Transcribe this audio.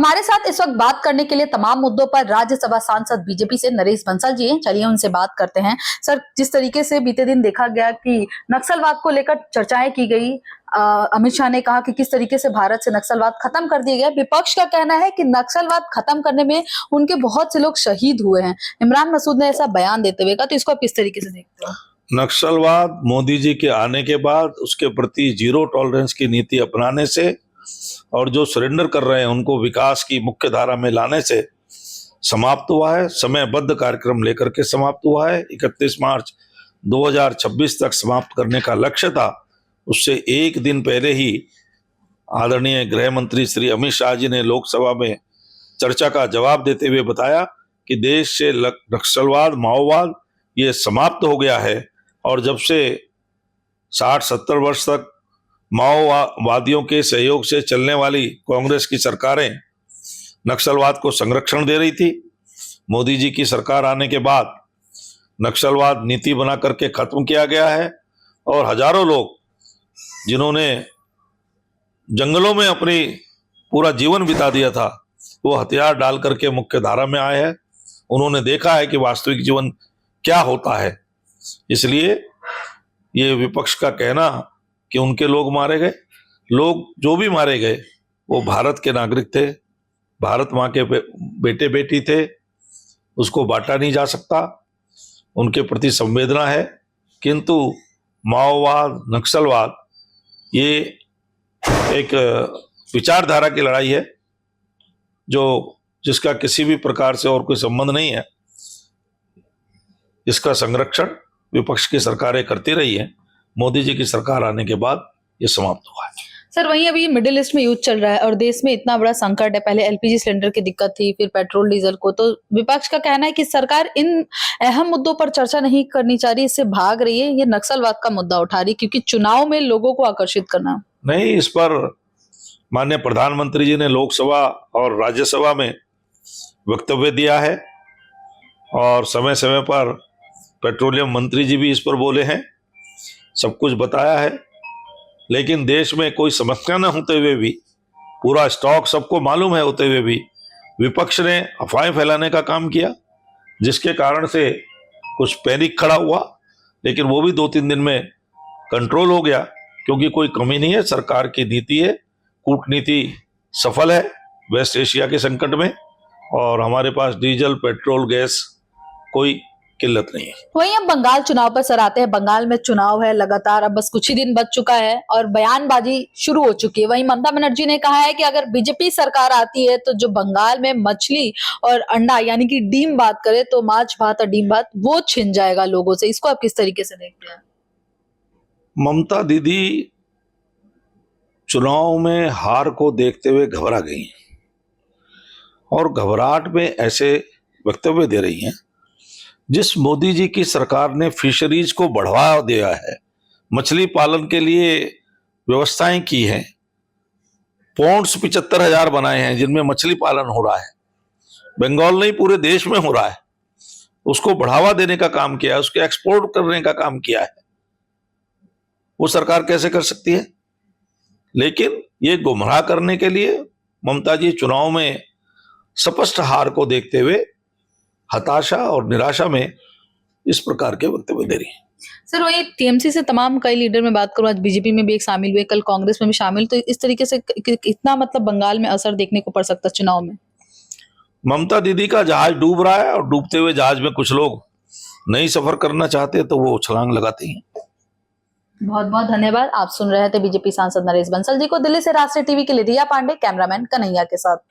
हमारे साथ इस वक्त बात करने के लिए तमाम मुद्दों पर राज्यसभा सांसद बीजेपी से नरेश बंसल जी हैं। चलिए उनसे बात करते हैं। सर, जिस तरीके से बीते दिन देखा गया कि नक्सलवाद को लेकर चर्चाएं की गई, अमित शाह ने कहा कि किस तरीके से भारत से नक्सलवाद खत्म कर दिया गया। विपक्ष का कहना है कि नक्सलवाद खत्म करने में उनके बहुत से लोग शहीद हुए हैं। इमरान मसूद ने ऐसा बयान देते हुए कहा, तो इसको आप किस तरीके से देखते हो? नक्सलवाद मोदी जी के आने के बाद उसके प्रति जीरो टॉलरेंस की नीति अपनाने से और जो सरेंडर कर रहे हैं उनको विकास की मुख्य धारा में लाने से समाप्त हुआ है। समयबद्ध कार्यक्रम लेकर के समाप्त हुआ है। 31 मार्च 2026 तक समाप्त करने का लक्ष्य था। उससे एक दिन पहले ही आदरणीय गृह मंत्री श्री अमित शाह जी ने लोकसभा में चर्चा का जवाब देते हुए बताया कि देश से नक्सलवाद, माओवाद ये समाप्त हो गया है। और जब से 60-70 वर्ष तक माओवादियों के सहयोग से चलने वाली कांग्रेस की सरकारें नक्सलवाद को संरक्षण दे रही थी, मोदी जी की सरकार आने के बाद नक्सलवाद नीति बना करके खत्म किया गया है। और हजारों लोग जिन्होंने जंगलों में अपनी पूरा जीवन बिता दिया था, वो हथियार डाल करके मुख्य धारा में आए हैं। उन्होंने देखा है कि वास्तविक जीवन क्या होता है। इसलिए ये विपक्ष का कहना कि उनके लोग मारे गए, लोग जो भी मारे गए वो भारत के नागरिक थे, भारत माँ के बेटे बेटी थे, उसको बांटा नहीं जा सकता। उनके प्रति संवेदना है, किंतु माओवाद, नक्सलवाद ये एक विचारधारा की लड़ाई है जिसका किसी भी प्रकार से और कोई संबंध नहीं है। इसका संरक्षण विपक्ष की सरकारें करती रही है। मोदी जी की सरकार आने के बाद ये समाप्त हुआ है। सर, वहीं अभी मिडिल ईस्ट में युद्ध चल रहा है और देश में इतना बड़ा संकट है। पहले एलपीजी सिलेंडर की दिक्कत थी, फिर पेट्रोल डीजल को। तो विपक्ष का कहना है कि सरकार इन अहम मुद्दों पर चर्चा नहीं करनी चाह रही, इससे भाग रही है, ये नक्सलवाद का मुद्दा उठा रही, क्योंकि चुनाव में लोगों को आकर्षित करना। नहीं, इस पर माननीय प्रधानमंत्री जी ने लोकसभा और राज्यसभा में वक्तव्य दिया है और समय समय पर पेट्रोलियम मंत्री जी भी इस पर बोले हैं, सब कुछ बताया है। लेकिन देश में कोई समस्या न होते हुए भी, पूरा स्टॉक सबको मालूम है होते हुए भी, विपक्ष ने अफवाहें फैलाने का काम किया, जिसके कारण से कुछ पैनिक खड़ा हुआ। लेकिन वो भी 2-3 दिन में कंट्रोल हो गया, क्योंकि कोई कमी नहीं है। सरकार की नीति है, कूटनीति सफल है वेस्ट एशिया के संकट में, और हमारे पास डीजल, पेट्रोल, गैस कोई किल्लत नहीं है। वहीं अब बंगाल चुनाव पर सर आते हैं। बंगाल में चुनाव है लगातार, अब बस कुछ ही दिन बच चुका है और बयानबाजी शुरू हो चुकी है। वहीं ममता बनर्जी ने कहा है कि अगर बीजेपी सरकार आती है तो जो बंगाल में मछली और अंडा यानी कि डीम बात करे तो माछ भात और डीम भात वो छिन जाएगा लोगों से। इसको आप किस तरीके से देखते हैं? ममता दीदी चुनाव में हार को देखते हुए घबरा गई और घबराहट में ऐसे वक्तव्य दे रही हैं। जिस मोदी जी की सरकार ने फिशरीज को बढ़ावा दिया है, मछली पालन के लिए व्यवस्थाएं की हैं, पॉन्ड्स 75,000 बनाए हैं जिनमें मछली पालन हो रहा है, बंगाल नहीं पूरे देश में हो रहा है, उसको बढ़ावा देने का काम किया है, उसके एक्सपोर्ट करने का काम किया है। वो सरकार कैसे कर सकती है? लेकिन ये गुमराह करने के लिए ममता जी चुनाव में स्पष्ट हार को देखते हुए हताशा और निराशा में इस प्रकार के वक्तव्य दे रही है। सर, वही टीएमसी से तमाम कई लीडर में बात करूं, आज बीजेपी में भी एक शामिल हुए, कल कांग्रेस में भी शामिल, तो इस तरीके से इतना मतलब बंगाल में असर देखने को पड़ सकता है चुनाव में? ममता दीदी का जहाज डूब रहा है और डूबते हुए जहाज में कुछ लोग नहीं सफर करना चाहते तो वो छलांग लगाते हैं। बहुत बहुत धन्यवाद। आप सुन रहे थे बीजेपी सांसद नरेश बंसल जी को। दिल्ली से राष्ट्रीय टीवी के लिए रिया पांडे, कैमरामैन कन्हैया के साथ।